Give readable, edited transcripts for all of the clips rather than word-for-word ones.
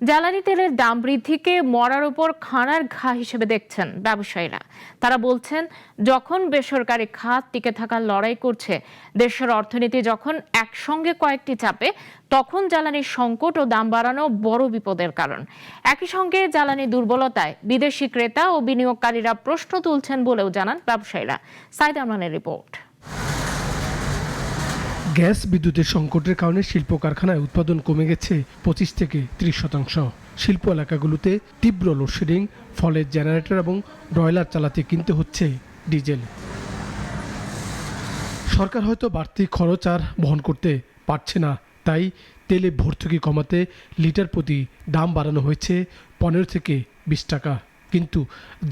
জ্বালানি তেলের দাম বৃদ্ধিকে মরার উপর খানার ঘা হিসেবে দেখছেন ব্যবসায়ীরা। তারা বলছেন, যখন বেসরকারি খাত টিকে থাকার লড়াই করছে, দেশের অর্থনীতি যখন একসঙ্গে কয়েকটি চাপে, তখন জ্বালানির সংকট ও দাম বাড়ানো বড় বিপদের কারণ। একই সঙ্গে জ্বালানি দুর্বলতায় বিদেশি ক্রেতা ও বিনিয়োগকারীরা প্রশ্ন তুলছেন বলেও জানান ব্যবসায়ীরা। সাইদ আরমানের রিপোর্ট। গ্যাস বিদ্যুতের সংকটের কারণে শিল্প কারখানায় উৎপাদন কমে গেছে 25 থেকে 30%। শিল্প এলাকাগুলোতে তীব্র লোডশেডিং, ফলে জেনারেটর এবং ব্রয়লার চালাতে কিনতে হচ্ছে ডিজেল। সরকার হয়তো বাড়তি খরচ আর বহন করতে পারছে না, তাই তেলে ভর্তুকি কমাতে লিটার প্রতি দাম বাড়ানো হয়েছে 15 থেকে 20 টাকা। কিন্তু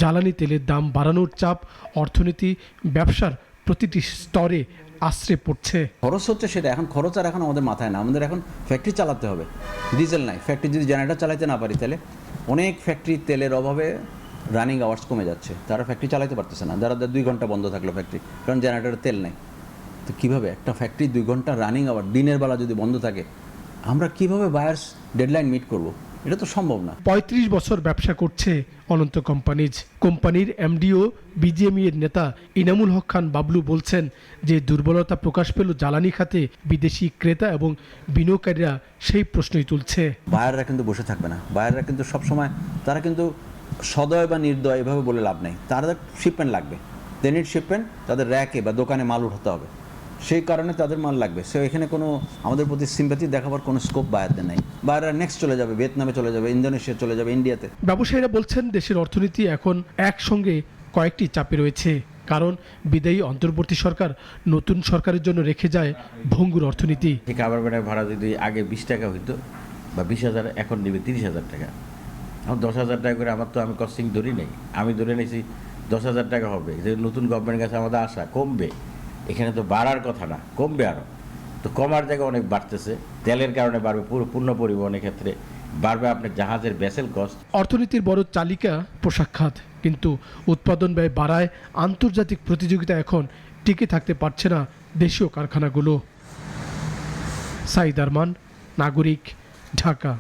জ্বালানি তেলের দাম বাড়ানোর চাপ অর্থনীতি, ব্যবসার প্রতিটি স্তরে আশ্রে পড়ছে। খরচ হচ্ছে সেটা, এখন খরচ আর এখন আমাদের মাথায় না, আমাদের এখন ফ্যাক্টরি চালাতে হবে। ডিজেল নাই, ফ্যাক্টরি যদি জেনারেটর চালাতে না পারি, তাহলে অনেক ফ্যাক্টরি তেলের অভাবে রানিং আওয়ার্স কমে যাচ্ছে, তারা ফ্যাক্টরি চালাতে পারতেছে না। যারা 2 ঘন্টা বন্ধ থাকলো ফ্যাক্টরি, কারণ জেনারেটরে তেল নেই। তো কীভাবে একটা ফ্যাক্টরি 2 ঘন্টা রানিং আওয়ার দিনের বেলা যদি বন্ধ থাকে, আমরা কিভাবে বায়ার্স ডেডলাইন মিট করব? এটা তো সম্ভব না। 35 বছর ব্যবসা করছে অনন্ত কোম্পানিজ। কোম্পানির এমডিও বিজিএমই এর নেতা ইনামুল হক খান বাবলু বলছেন যে দুর্বলতা প্রকাশ পেল জ্বালানি খাতে, বিদেশি ক্রেতা এবং বিনিয়োগকারীরা সেই প্রশ্নই তুলছে। বায়াররা কিন্তু বসে থাকবে না, বায়াররা কিন্তু সবসময় তারা কিন্তু সদয় বা নির্দয় এভাবে বলে লাভ নেই, তাদের শিপমেন্ট লাগবে। দে নিড শিপমেন্ট, তাদের র্যাকে বা দোকানে মাল উঠাতে হবে, সেই কারণে তাদের মাল লাগবে। সো এখানে কোনো আমাদের প্রতি সিম্প্যাথি দেখাবার কোনো স্কোপ বায়ারদের নেই। বায়াররা নেক্সট চলে যাবে, ভিয়েতনামে চলে যাবে, ইন্দোনেশিয়া চলে যাবে, ইন্ডিয়াতে। ব্যবসায়ীরা বলছেন দেশের অর্থনীতি এখন একসঙ্গে কয়েকটি চাপে রয়েছে, কারণ বিদায়ী অন্তর্বর্তী সরকার নতুন সরকারের জন্য রেখে যায় ভঙ্গুর অর্থনীতি। কাবার বেড়ার ভাড়া যদি আগে 20 টাকা হইতো বা 20,000, এখন নেবে 30,000 টাকা। এখন 10,000 টাকা করে আমার তো আমি কস্টিং ধরি নাই, আমি ধরে নিয়েছি 10,000 টাকা হবে। যে নতুন গভর্নমেন্টের কাছে আমাদের আশা কমবে, এখানে তো বাড়ার কথা না, কমবে আরও। তো কমার জায়গায় অনেক বাড়তেছে, তেলের কারণে বাড়বে, পূর্ণ পরিবহনের ক্ষেত্রে বাড়বে আপনার জাহাজের ভেসেল কস্ট। অর্থনীতির বড় চালিকা পোশাক খাত, কিন্তু উৎপাদন ব্যয় বাড়ায় আন্তর্জাতিক প্রতিযোগিতা এখন টিকে থাকতে পারছে না দেশীয় কারখানাগুলো। সাইদ আরমান, নাগরিক, ঢাকা।